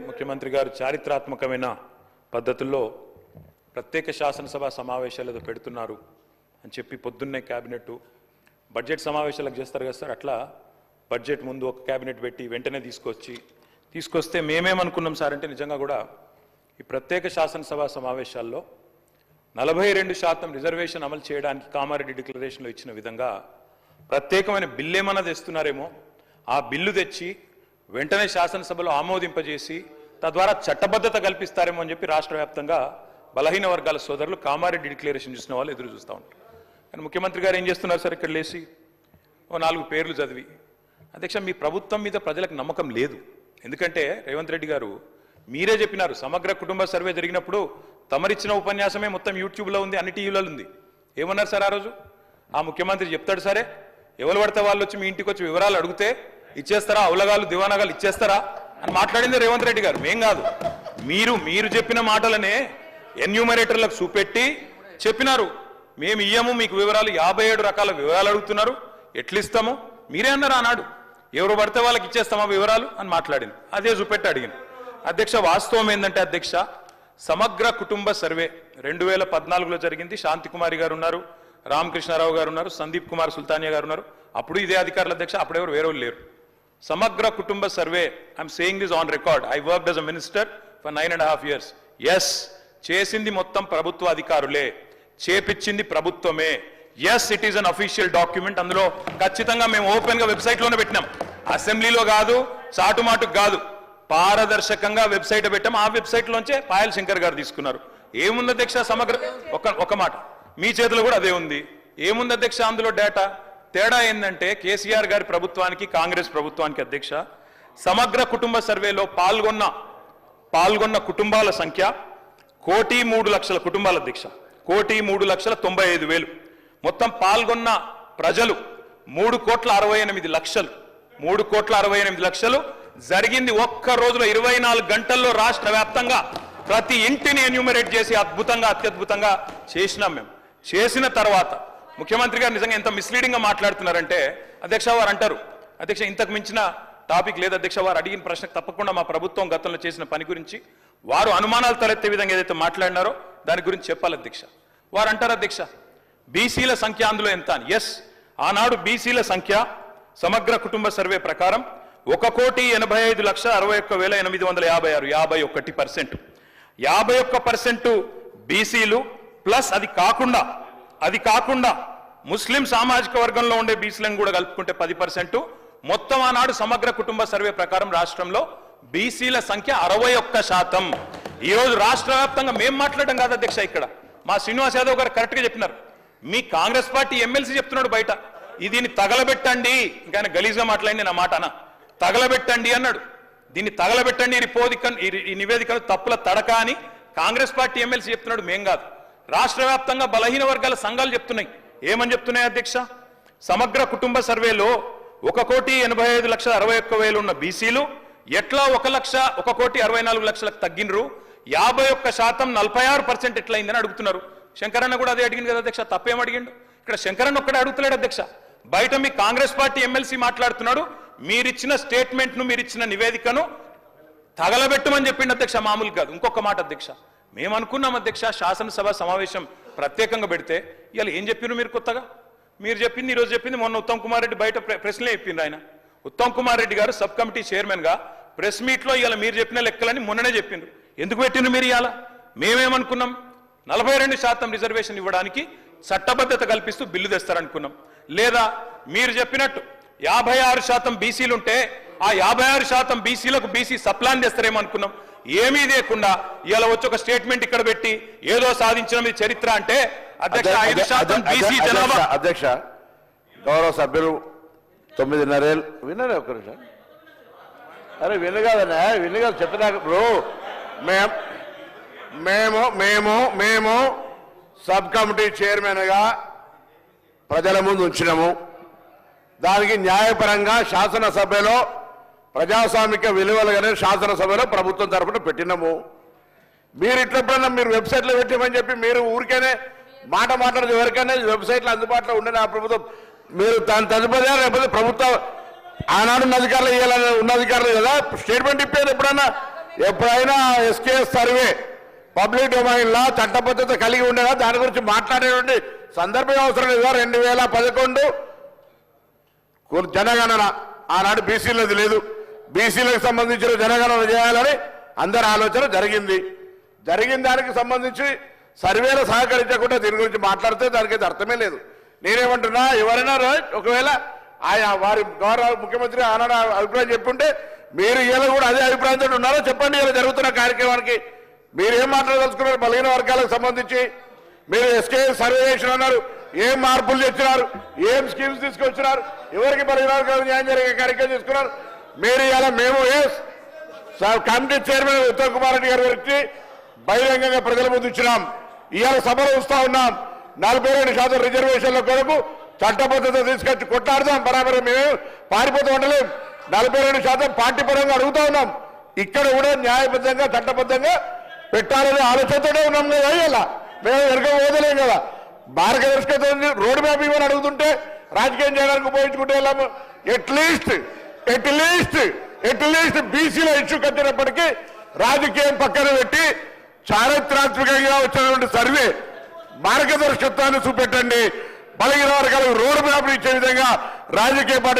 ముఖ్యమంత్రి గారు చారిత్రాత్మకమైన పద్ధతుల్లో ప్రత్యేక శాసనసభ సమావేశాలు పెడుతున్నారు అని చెప్పి పొద్దున్నే క్యాబినెట్ బడ్జెట్ సమావేశాలకు చేస్తారు కదా సార్, అట్లా బడ్జెట్ ముందు ఒక క్యాబినెట్ పెట్టి వెంటనే తీసుకొస్తే మేమేమనుకున్నాం సార్ అంటే నిజంగా కూడా ఈ ప్రత్యేక శాసనసభ సమావేశాల్లో 42% రిజర్వేషన్ అమలు చేయడానికి కామారెడ్డి డిక్లరేషన్లో ఇచ్చిన విధంగా ప్రత్యేకమైన బిల్లు ఏమన్నా తెస్తున్నారేమో, ఆ బిల్లు తెచ్చి వెంటనే శాసనసభలో ఆమోదింపజేసి తద్వారా చట్టబద్ధత కల్పిస్తారేమో అని చెప్పి రాష్ట్ర వ్యాప్తంగా బలహీన వర్గాల సోదరులు కామారెడ్డి డిక్లరేషన్ చూసిన వాళ్ళు ఎదురు చూస్తూ ఉంటారు. కానీ ముఖ్యమంత్రి గారు ఏం చేస్తున్నారు సార్, ఇక్కడ లేచి ఓ 4 పేర్లు చదివి, అధ్యక్ష మీ ప్రభుత్వం మీద ప్రజలకు నమ్మకం లేదు. ఎందుకంటే రేవంత్ రెడ్డి గారు మీరే చెప్పినారు, సమగ్ర కుటుంబ సర్వే జరిగినప్పుడు తమరిచ్చిన ఉపన్యాసమే మొత్తం యూట్యూబ్లో ఉంది, అన్ని టీవీలలో ఉంది. ఏమన్నారు సార్ ఆ రోజు? ఆ ముఖ్యమంత్రి చెప్తాడు సరే, ఎవరు పడితే వాళ్ళు వచ్చి మీ ఇంటికి వచ్చి వివరాలు అడిగితే ఇచ్చేస్తారా, అవులగాళ్ళు దివానాగాలు ఇచ్చేస్తారా అని మాట్లాడింది రేవంత్ రెడ్డి గారు, మేం కాదు. మీరు చెప్పిన మాటలనే ఎన్యూమరేటర్లకు చూపెట్టి చెప్పినారు, మేము ఇయ్యము మీకు వివరాలు, 57 రకాల వివరాలు అడుగుతున్నారు, ఎట్లిస్తాము మీరే అన్నారు ఆనాడు. ఎవరు పడితే వాళ్ళకి ఇచ్చేస్తామా వివరాలు అని మాట్లాడింది, అదే చూపెట్టి అడిగింది. అధ్యక్ష వాస్తవం ఏంటంటే అధ్యక్ష, సమగ్ర కుటుంబ సర్వే 2014లో జరిగింది. శాంతికుమారి గారు ఉన్నారు, రామకృష్ణారావు గారు ఉన్నారు, సందీప్ కుమార్ సుల్తానియా గారు ఉన్నారు. అప్పుడు ఇదే అధికారుల అధ్యక్ష, అప్పుడెవరు వేరే లేరు. సమగ్ర కుటుంబ survey, I'm saying this on record, I worked as a minister for 9.5 years. Yes, చేసింది మొత్తం ప్రభుత్వ అధికారులే, చేపించింది ప్రభుత్వమే. Yes, it is unofficial document. అందులో ఖచ్చితంగా మేము ఓపెన్ గా వెబ్సైట్ లోనే పెట్టినాం, అసెంబ్లీలో కాదు, చాటుమాటుకు కాదు, పారదర్శకంగా వెబ్సైట్ పెట్టాం. ఆ వెబ్సైట్ లోంచే పాయల్ శంకర్ గారు తీసుకున్నారు. ఏముంది అధ్యక్ష సమగ్ర, ఒక మాట మీ చేతిలో కూడా అదే ఉంది. ఏముంది అధ్యక్ష అందులో డేటా? తేడా ఏంటంటే కేసీఆర్ గారి ప్రభుత్వానికి కాంగ్రెస్ ప్రభుత్వానికి అధ్యక్ష, సమగ్ర కుటుంబ సర్వేలో పాల్గొన్న కుటుంబాల సంఖ్య 1,03,00,000 కుటుంబాల అధ్యక్ష, 1,03,95,000. మొత్తం పాల్గొన్న ప్రజలు 3,68,00,000. 3,68,00,000 జరిగింది ఒక్క రోజులో 24 గంటల్లో రాష్ట్ర వ్యాప్తంగా ప్రతి ఇంటిని ఎన్యూమరేట్ చేసి అత్యద్భుతంగా చేసినాం. మేము చేసిన తర్వాత ముఖ్యమంత్రి గారు నిజంగా ఎంత మిస్లీడింగ్ గా మాట్లాడుతున్నారంటే అధ్యక్ష, వారు అంటారు అధ్యక్ష ఇంతకు మించిన టాపిక్ లేదు అధ్యక్ష, వారు అడిగిన ప్రశ్నకు తప్పకుండా మా ప్రభుత్వం గతంలో చేసిన పని గురించి వారు అనుమానాలు తలెత్తే విధంగా ఏదైతే మాట్లాడినారో దాని గురించి చెప్పాలి అధ్యక్ష. వారు అంటారు అధ్యక్ష బీసీల సంఖ్య అందులో ఎంత అని. ఎస్, ఆనాడు బీసీల సంఖ్య సమగ్ర కుటుంబ సర్వే ప్రకారం 1,85,61,856, 51%. 51% బీసీలు ప్లస్ అది కాకుండా ముస్లిం సామాజిక వర్గంలో ఉండే బీసీలను కూడా కలుపుకుంటే 10%. మొత్తం ఆనాడు సమగ్ర కుటుంబ సర్వే ప్రకారం రాష్ట్రంలో బీసీల సంఖ్య 61%. ఈ రోజు రాష్ట్ర వ్యాప్తంగా మేము మాట్లాడడం కాదు అధ్యక్ష, ఇక్కడ మా శ్రీనివాస్ యాదవ్ గారు కరెక్ట్ గా చెప్పినారు. మీ కాంగ్రెస్ పార్టీ ఎమ్మెల్సీ చెప్తున్నాడు బయట, దీన్ని తగలబెట్టండి, ఇంకా గలీజ్గా మాట్లాడింది నా మాట అన్న, తగలబెట్టండి అన్నాడు. దీన్ని తగలబెట్టండి, ఈ నివేదికను తప్పుల తడక అని కాంగ్రెస్ పార్టీ ఎమ్మెల్సీ చెప్తున్నాడు, మేం కాదు. రాష్ట్ర వ్యాప్తంగా బలహీన వర్గాల సంఘాలు చెప్తున్నాయి. ఏమని చెప్తున్నాయి అధ్యక్ష? సమగ్ర కుటుంబ సర్వేలో 1,85,61,000 ఉన్న బీసీలు ఎట్లా 1,64,00,000 తగ్గినరు, 51% 46% ఎట్లయిందని అడుగుతున్నారు. శంకరన్న కూడా అదే అడిగింది కదా అధ్యక్ష, తప్పేం అడిగిండు? ఇక్కడ శంకరన్న ఒక్కడే అడుగుతున్నాడు అధ్యక్ష, బయట మీ కాంగ్రెస్ పార్టీ ఎమ్మెల్సీ మాట్లాడుతున్నాడు, మీరిచ్చిన స్టేట్మెంట్ను మీరిచ్చిన నివేదికను తగలబెట్టమని చెప్పిండు అధ్యక్ష, మామూలు కాదు. ఇంకొక మాట అధ్యక్ష, మేము అనుకున్నాం అధ్యక్ష శాసనసభ సమావేశం ప్రత్యేకంగా పెడితే ఇవాళ ఏం చెప్పినారు మీరు కొత్తగా? మీరు చెప్పింది ఈరోజు చెప్పింది మొన్న ఉత్తమ్ కుమార్ రెడ్డి బయట ప్రెస్లే చెప్పింది. ఆయన ఉత్తమ్ కుమార్ రెడ్డి గారు సబ్ కమిటీ చైర్మన్ గా ప్రెస్ మీట్ లో ఇవాళ మీరు చెప్పిన లెక్కలని మొన్ననే చెప్పిండ్రు. ఎందుకు పెట్టిండ్రు మీరు ఇవాళ? మేమేమనుకున్నాం, 42% రిజర్వేషన్ ఇవ్వడానికి చట్టబద్ధత కల్పిస్తూ బిల్లు తెస్తారనుకున్నాం. లేదా మీరు చెప్పినట్టు 56% బీసీలుంటే ఆ 56% బీసీలకు బీసీ సప్లాన్ చేస్తారేమో అనుకున్నాం. ఏమీ లేకుండా ఇలా వచ్చి ఒక స్టేట్మెంట్ ఇక్కడ పెట్టి ఏదో సాధించిన చరిత్ర అంటే అధ్యక్ష 5% బీసీ జనాభా. అధ్యక్ష గౌరవ సభ్యులు 9:30 విన్నారా? ఒక్క నిమిషం, అరే వినగాదన్నా, వినగా చెప్పినా ఇప్పుడు మేము సబ్ కమిటీ చైర్మన్గా ప్రజల ముందు ఉంచినాము. దానికి న్యాయపరంగా శాసనసభలో ప్రజాస్వామిక విలువలుగానే శాసనసభలో ప్రభుత్వం తరఫున పెట్టినాము. మీరు ఇట్లప్పుడన్నా మీరు వెబ్సైట్లో పెట్టామని చెప్పి మీరు ఊరికేనే మాట్లాడదు, ఎవరికైనా వెబ్సైట్లో అందుబాటులో ఉండే ఆ ప్రభుత్వం మీరు దాని తదుపరి లేకపోతే ప్రభుత్వం ఆనాడు ఉన్న అధికారులు ఇవ్వాలని ఉన్న అధికారులు కదా స్టేట్మెంట్ ఇప్పేది ఎప్పుడన్నా ఎప్పుడైనా ఎస్కేఎస్ సర్వే పబ్లిక్ డొమైన్ లా చట్టబద్ధత కలిగి ఉండేలా దాని గురించి మాట్లాడేటువంటి సందర్భం అవసరం లేదా? 2011 జనగణన ఆనాడు బీసీలది లేదు, బీసీలకు సంబంధించిన జనగణన చేయాలని అందరి ఆలోచన జరిగింది. జరిగిన దానికి సంబంధించి సర్వేలు సహకరించకుండా దీని గురించి మాట్లాడితే దానికైతే అర్థమే లేదు. నేనేమంటున్నా, ఎవరైనా ఒకవేళ ఆయా వారి గౌరవ ముఖ్యమంత్రి ఆనాడు అభిప్రాయం చెప్పుంటే మీరు ఇలా కూడా అదే అభిప్రాయంతో ఉన్నారో చెప్పండి. ఇలా జరుగుతున్న కార్యక్రమానికి మీరేం మాట్లాడదలుచుకున్నారు? బలహీన వర్గాలకు సంబంధించి మీరు ఎస్కే సర్వే చేసిన అన్నారు, ఏం మార్పులు తెచ్చినారు, ఏం స్కీమ్స్ తీసుకొచ్చినారు, ఎవరికి బలహీన వర్గాలకు న్యాయం జరిగే కార్యక్రమం చేసుకున్నారు మీరు. ఇలా మేము కమిటీ చైర్మన్ ఉత్తమ్ కుమార్ రెడ్డి గారి గురించి బహిరంగంగా ప్రజల ముందు ఇచ్చినాం. ఇవాళ సభలో వస్తా ఉన్నాం. 42% రిజర్వేషన్ల కొరకు చట్టబద్ధత తీసుకొచ్చి కొట్లాడదాం. బరాబర్ మేము పారిపోతూ ఉండలేం. 42% పార్టీ పరంగా అడుగుతా ఉన్నాం. ఇక్కడ కూడా న్యాయబద్ధంగా చట్టబద్ధంగా పెట్టాలనే ఆలోచనతోనే ఉన్నాం కదా. ఇలా మేము వెనక పోదలేం కదా. మార్గదర్శకత రోడ్ మ్యాప్ ఇవ్వని అడుగుతుంటే రాజకీయం చేయడానికి ఉపయోగించుకుంటే వెళ్ళాము. ఎట్లీస్ట్ బీసీల ఇష్యూ కట్టినప్పటికీ రాజకీయం పక్కన పెట్టి చారిత్రాత్మకంగా వచ్చినటువంటి సర్వే మార్గదర్శకత్వాన్ని చూపెట్టండి. బలహీన వర్గాలకు రోడ్ మ్యాప్ ఇచ్చే విధంగా రాజకీయ పార్టీలు